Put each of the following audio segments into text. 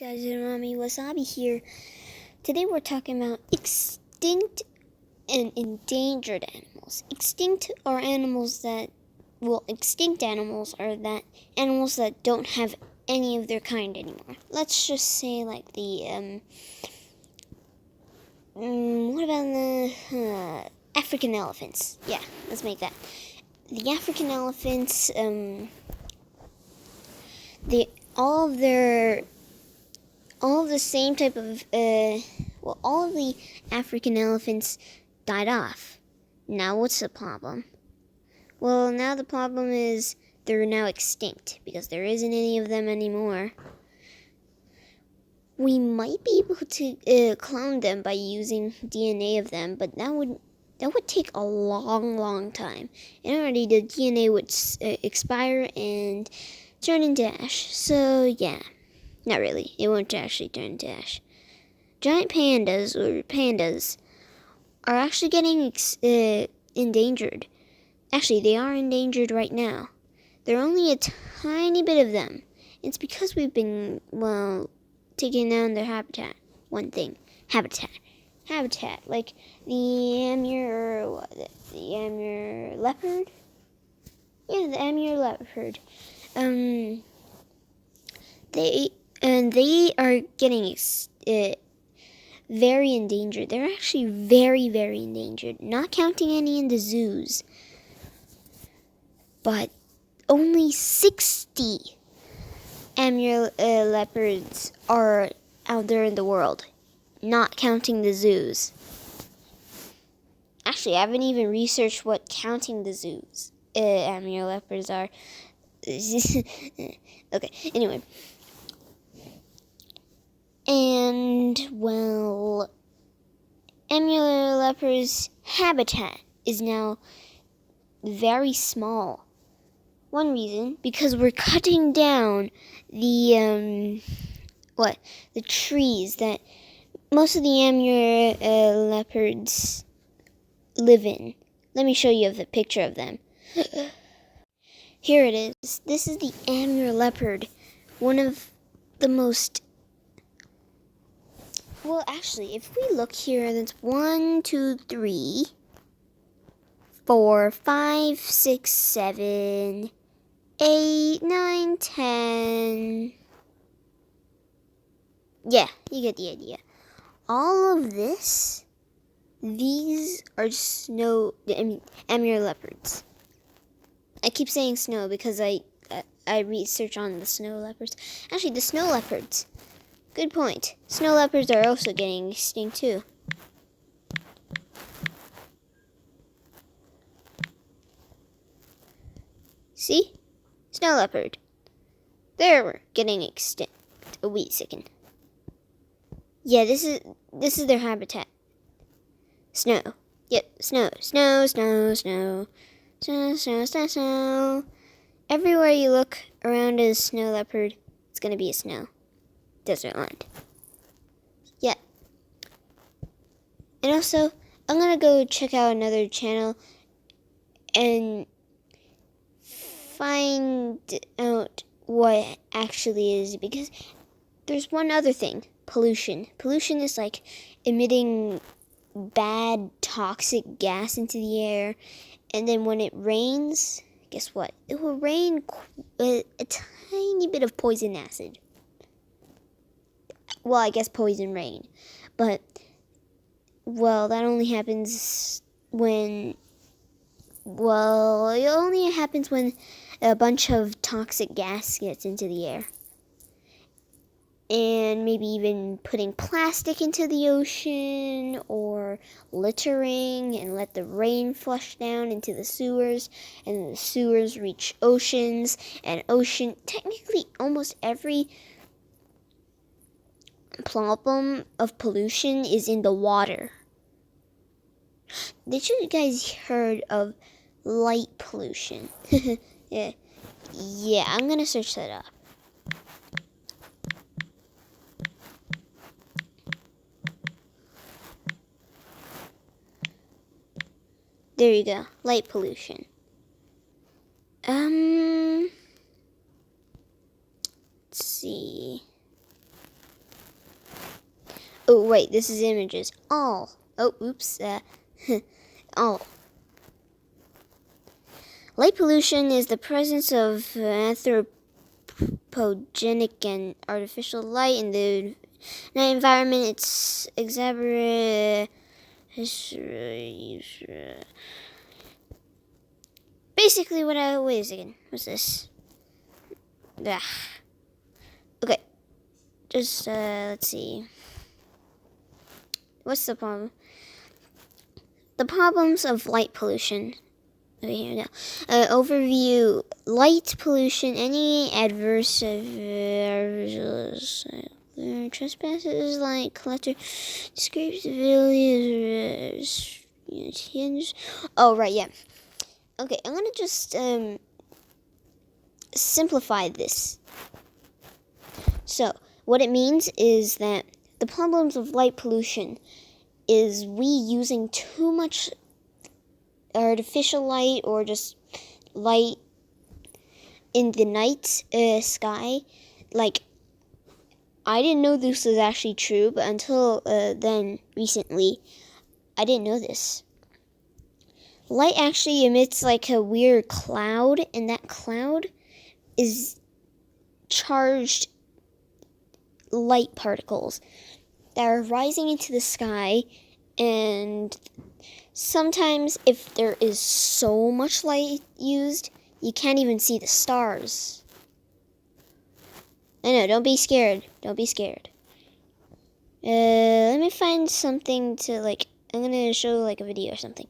guys, edamame wasabi here. Today we're talking about extinct and endangered animals. Extinct are animals that, extinct animals are animals that don't have any of their kind anymore. Let's just say like the, what about the African elephants? Yeah, let's make that. The African elephants, all of the same type of, all of the African elephants died off. Now what's the problem? Well, now the problem is they're now extinct because there isn't any of them anymore. We might be able to clone them by using DNA of them, but that would take a long time. And already the DNA would expire and turn into ash. So yeah, not really. It won't actually turn into ash. Giant pandas are actually getting endangered. Actually, they are endangered right now. There are only a tiny bit of them. It's because we've been, taking down their habitat. One thing, habitat, like the Amur leopard. Yeah, the Amur leopard. They are getting very endangered. They're actually very endangered. Not counting any in the zoos, but only 60 Amur leopards are out there in the world, not counting the zoos. Actually, I haven't even researched what counting the zoos Amur leopards are. Okay, anyway. And, Amur leopards' habitat is now very small. One reason, because we're cutting down the trees that most of the Amur leopards live in. Let me show you the picture of them. Here it is. This is the Amur leopard, one of the most... Well, actually, if we look here, that's 1, 2, 3, 4, 5, 6, 7, 8, 9, 10. Yeah, you get the idea. All of these are Amur leopards. I keep saying snow because I research on the snow leopards. Actually, the snow leopards. Good point. Snow leopards are also getting extinct too. See? Snow leopard. They're getting extinct. Oh, wait a second. Yeah, this is their habitat. Snow. Yep, snow. Everywhere you look around a snow leopard, it's gonna be a snow. Desert land. Yeah. And also, I'm gonna go check out another channel and find out what actually is, because there's one other thing. Pollution. Pollution is like emitting bad toxic gas into the air, and then when it rains, guess what? It will rain a tiny bit of poison acid. Well, I guess poison rain. But, that only happens when... it only happens when a bunch of toxic gas gets into the air. And maybe even putting plastic into the ocean, or littering and let the rain flush down into the sewers, and the sewers reach oceans, and technically almost every problem of pollution is in the water. Did you guys heard of light pollution? Yeah, I'm gonna search that up. There you go, light pollution. Let's see. Oh, wait, this is images. All. Oh, oops. All. Light pollution is the presence of anthropogenic and artificial light in the environment. It's basically what I... Wait a second. What's this? Ugh. Okay. Just, let's see. What's the problem? The problems of light pollution. Okay, here we go. Overview. Light pollution. Any adverse trespasses like collector scrapes civilians. Oh, right, yeah. Okay, I'm gonna just simplify this. So, what it means is that the problems of light pollution is we using too much artificial light or just light in the night sky. Like, I didn't know this was actually true, but until then, recently, I didn't know this. Light actually emits like a weird cloud, and that cloud is charged light particles that are rising into the sky, and sometimes if there is so much light used, you can't even see the stars. I know, don't be scared. Don't be scared. Let me find something to, like, I'm gonna show like a video or something.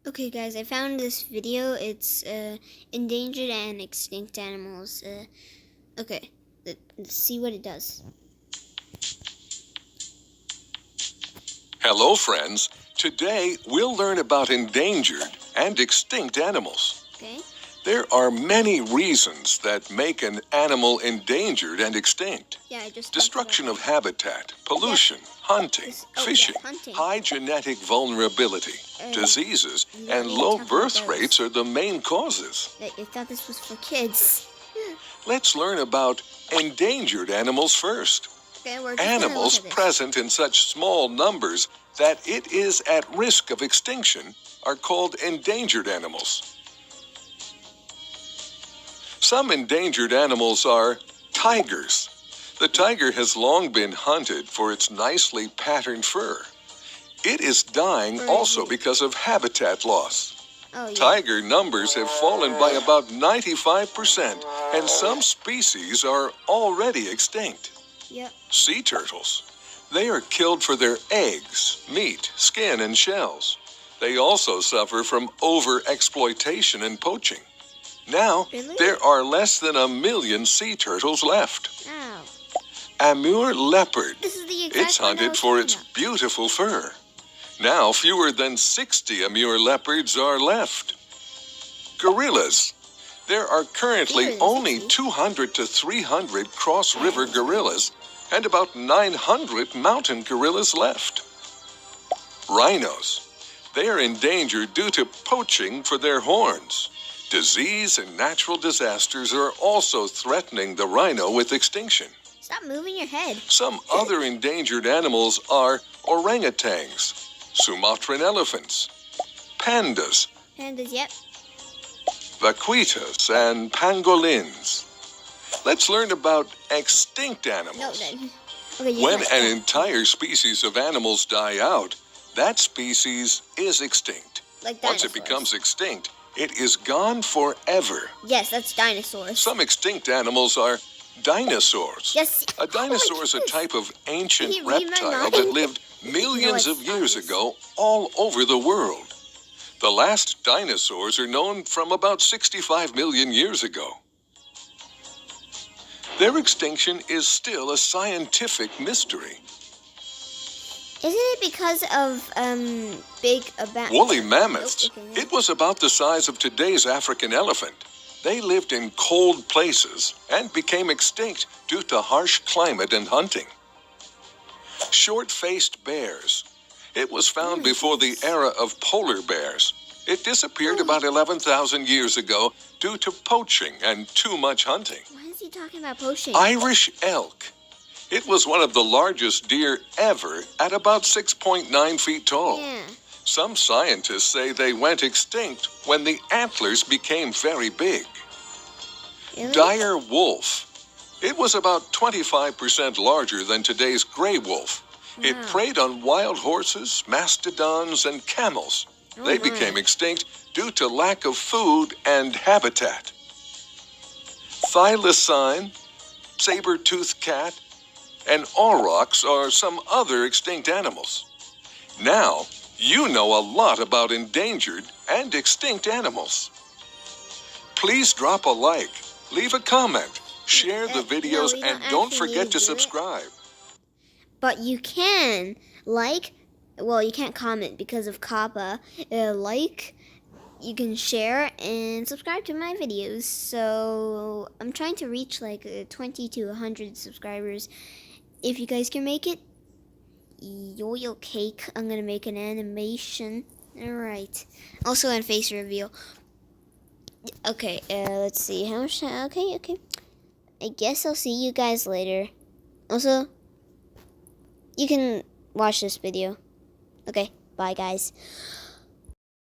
Okay guys, I found this video. It's endangered and extinct animals. Okay, let's see what it does. Hello friends, today we'll learn about endangered and extinct animals. Okay. There are many reasons that make an animal endangered and extinct. Yeah, I just Destruction of habitat, pollution, hunting, fishing, hunting. high genetic vulnerability, diseases, and we low talked about birth those. rates are the main causes. I thought this was for kids. Let's learn about endangered animals first. Okay, we're just Animals gonna look at this. present in such small numbers that it is at risk of extinction are called endangered animals. Some endangered animals are tigers. The tiger has long been hunted for its nicely patterned fur. It is dying also because of habitat loss. Oh, yeah. Tiger numbers have fallen by about 95%, and some species are already extinct. Yep. Sea turtles. They are killed for their eggs, meat, skin, and shells. They also suffer from over-exploitation and poaching. Now, Really? there are less than 1 million sea turtles left. Ow. Amur leopard. This is the exact It's one I hunted was for talking its about. beautiful fur. Now, fewer than 60 Amur leopards are left. Gorillas. There are currently Fewer than only 60? 200 to 300 cross-river gorillas and about 900 mountain gorillas left. Rhinos. They are endangered due to poaching for their horns. Disease and natural disasters are also threatening the rhino with extinction. Stop moving your head. Some other endangered animals are orangutans, Sumatran elephants, pandas, Pandas, yep. vaquitas, and pangolins. Let's learn about extinct No, animals. then. Okay, you When got an that. entire species of animals die out, that species is extinct. Like Once it dinosaurs. becomes extinct, it is gone forever. Yes, that's dinosaurs. Some extinct animals are dinosaurs. Yes. A dinosaur is a type of ancient Can you read my reptile mind? that lived millions it's of years obvious. ago all over the world. The last dinosaurs are known from about 65 million years ago. Their extinction is still a scientific mystery. Isn't it because of big Woolly mammoths. Nope, okay. It was about the size of today's African elephant. They lived in cold places and became extinct due to harsh climate and hunting. Short-faced bears. It was found before the era of polar bears. It disappeared about 11,000 years ago due to poaching and too much hunting. Why is he talking about poaching? Irish elk. It was one of the largest deer ever at about 6.9 feet tall. Yeah. Some scientists say they went extinct when the antlers became very big. Really? Dire wolf. It was about 25% larger than today's gray wolf. It Wow. preyed on wild horses, mastodons, and camels. Oh They my. became extinct due to lack of food and habitat. Thylacine, saber-toothed cat, and aurochs are some other extinct animals. Now, you know a lot about endangered and extinct animals. Please drop a like, leave a comment, share the videos, we and don't don't actually forget need to to do it. subscribe. But you can like, well, you can't comment because of COPPA. Like, you can share and subscribe to my videos. So I'm trying to reach like 20 to 100 subscribers. If you guys can make it, yo cake. I'm gonna make an animation. All right. Also on face reveal. Okay. Let's see. How much? Okay. I guess I'll see you guys later. Also, you can watch this video. Okay, bye guys.